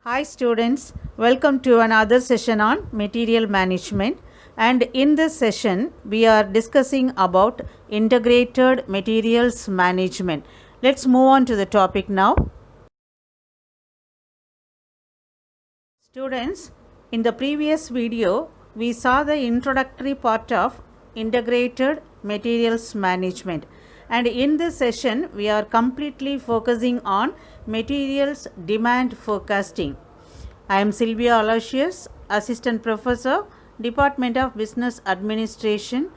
Hi students, welcome to another session on material management, and in this session we are discussing about integrated materials management. Let's move on to the topic now. Students, in the previous video we saw the introductory part of integrated materials management, and in this session we are completely focusing on materials demand forecasting. I am Sylvia Aloysius, Assistant Professor, Department of Business Administration,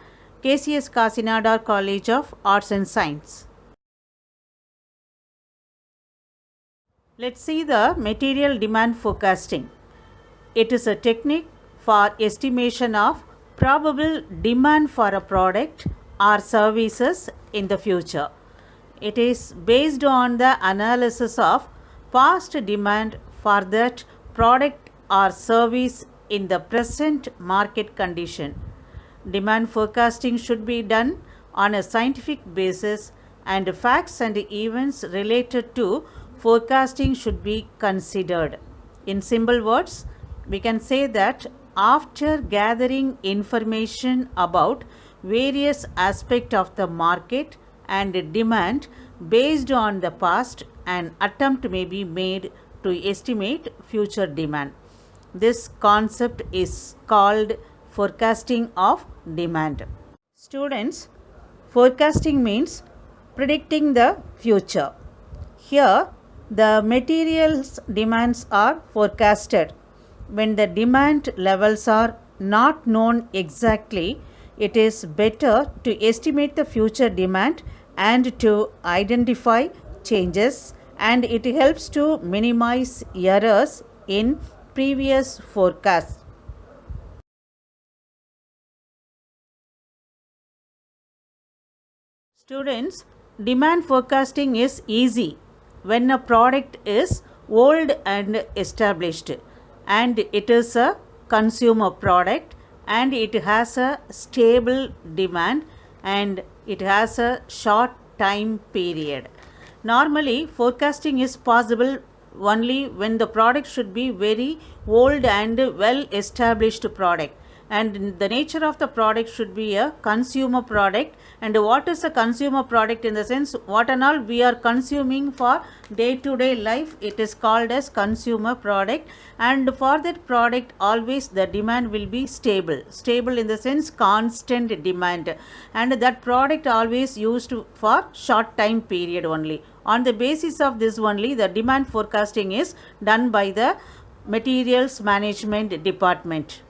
KCS Kasinadar College of Arts and Science. Let's see the material demand forecasting. It is a technique for estimation of probable demand for a product or services in the future. It is based on the analysis of past demand for that product or service in the present market condition. Demand forecasting should be done on a scientific basis, and facts and events related to forecasting should be considered. In simple words, we can say that after gathering information about various aspects of the market and demand based on the past, an attempt may be made to estimate future demand. This concept is called forecasting of demand. Students, forecasting means predicting the future. Here, the materials demands are forecasted. When the demand levels are not known exactly, it is better to estimate the future demand and to identify changes, and it helps to minimize errors in previous forecasts. Students, demand forecasting is easy when a product is old and established, and it is a consumer product, and it has a stable demand, and it has a short time period. Normally, forecasting is possible only when the product should be very old and well established product, and the nature of the product should be a consumer product. And what is a consumer product? In the sense, what and all we are consuming for day to day life, it is called as consumer product. And for that product, always the demand will be stable in the sense constant demand, and that product always used for short time period only. On the basis of this only, the demand forecasting is done by the materials management department.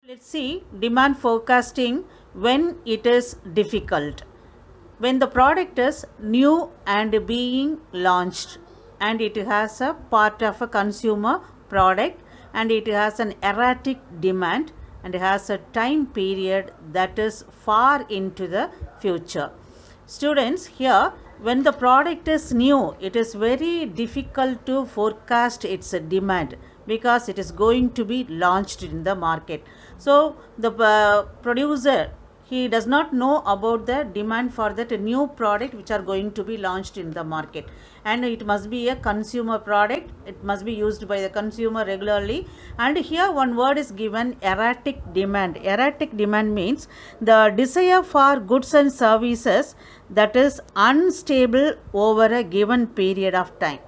Let's see demand forecasting when it is difficult. When the product is new and being launched, and it has a part of a consumer product, and it has an erratic demand, and has a time period that is far into the future. Students, here when the product is new, it is very difficult to forecast its demand because it is going to be launched in the market. So the producer, he does not know about the demand for that new product which are going to be launched in the market, and it must be a consumer product, it must be used by the consumer regularly. And here one word is given, erratic demand. Erratic demand means the desire for goods and services that is unstable over a given period of time.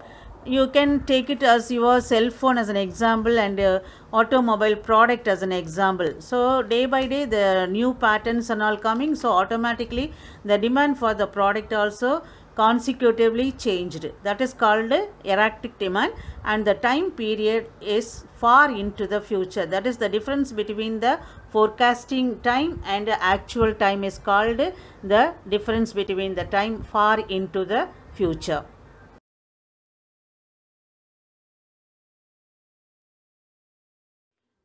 You can take it as your cell phone as an example, and automobile product as an example. So day by day the new patterns and all coming, so automatically the demand for the product also consecutively changed. That is called erratic demand, and the time period is far into the future. That is the difference between the forecasting time and the actual time is called the difference between the time far into the future.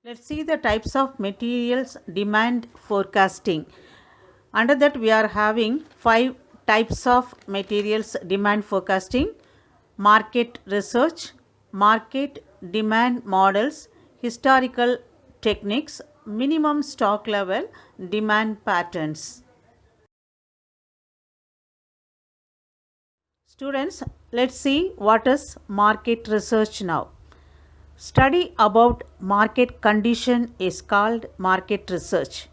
Let's see the types of materials demand forecasting. Under that, we are having 5 types of materials demand forecasting: market research, market demand models, historical techniques, minimum stock level, demand patterns. Students, let's see what is market research now. Study about market condition is called market research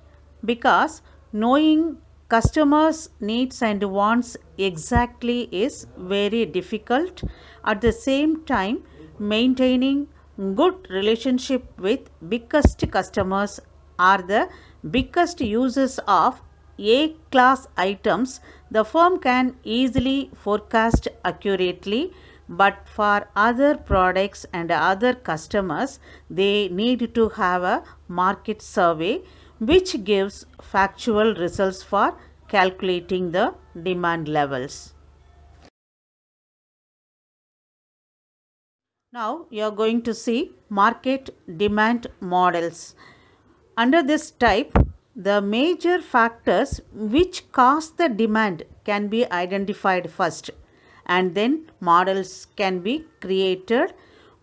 because knowing customers' needs and wants exactly is very difficult. At the same time, maintaining good relationship with biggest customers are the biggest users of A class items. The firm can easily forecast accurately, but for other products and other customers, they need to have a market survey which gives factual results for calculating the demand levels. Now you are going to see market demand models. Under this type, the major factors which cause the demand can be identified first, and then models can be created.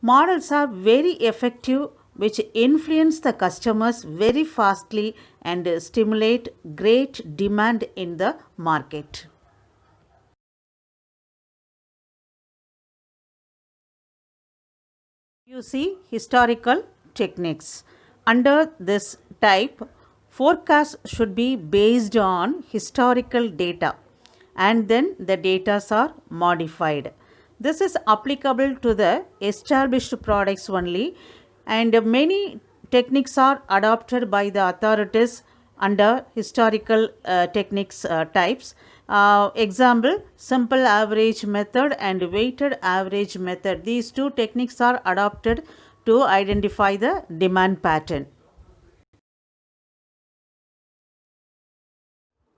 Models are very effective, which influence the customers very fastly and stimulate great demand in the market. You see historical techniques. Under this type, forecasts should be based on historical data and then the data are modified. This is applicable to the established products only, and many techniques are adopted by the authorities under historical techniques types. Example, simple average method and weighted average method. These two techniques are adopted to identify the demand pattern.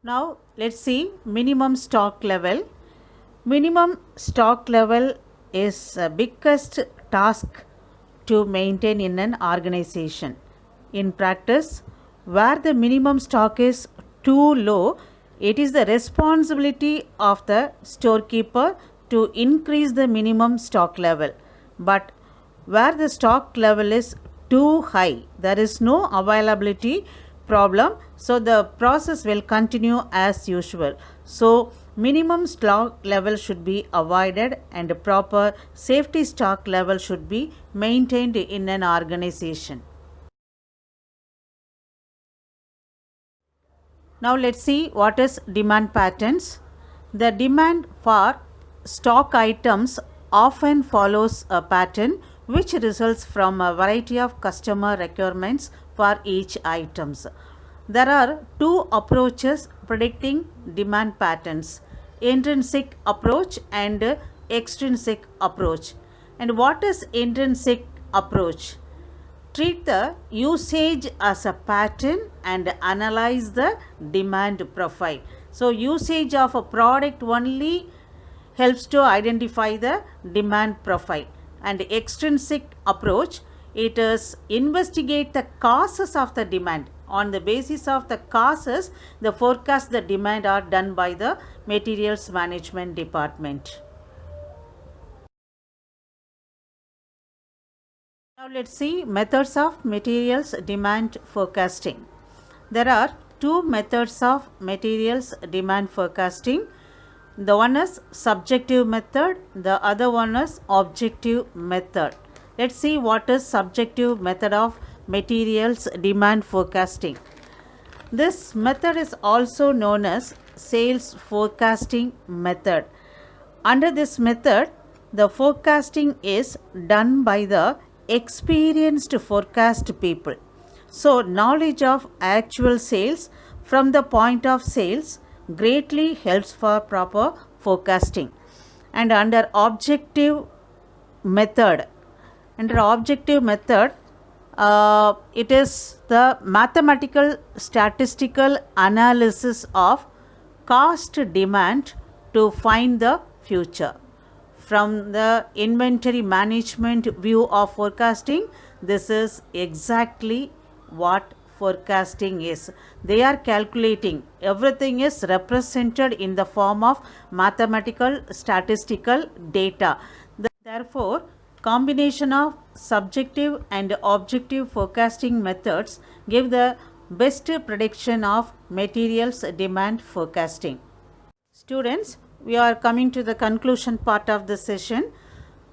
Now let's see minimum stock level. Minimum stock level is the biggest task to maintain in an organization. In practice, where the minimum stock is too low, it is the responsibility of the storekeeper to increase the minimum stock level. But where the stock level is too high, there is no availability problem, so the process will continue as usual. So minimum stock level should be avoided and proper safety stock level should be maintained in an organization. Now let's see what is demand patterns. The demand for stock items often follows a pattern which results from a variety of customer requirements for each items. There are two approaches predicting demand patterns: intrinsic approach and extrinsic approach. And what is intrinsic approach? Treat the usage as a pattern and analyze the demand profile. So usage of a product only helps to identify the demand profile. And extrinsic approach, it is investigate the causes of the demand. On the basis of the causes, the forecast the demand are done by the materials management department. Now let's see methods of materials demand forecasting. There are two methods of materials demand forecasting. The one is subjective method, the other one is objective method. Let's see what is subjective method of materials demand forecasting. This method is also known as sales forecasting method. Under this method, the forecasting is done by the experienced forecast people. So knowledge of actual sales from the point of sales greatly helps for proper forecasting. And under objective method, it is the mathematical statistical analysis of cost demand to find the future. From the inventory management view of forecasting, this is exactly what forecasting is. They are calculating. Everything is represented in the form of mathematical statistical data. Therefore, combination of subjective and objective forecasting methods give the best prediction of materials demand forecasting. Students, we are coming to the conclusion part of the session.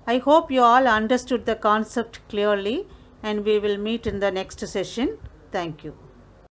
I hope you all understood the concept clearly, and we will meet in the next session. Thank you.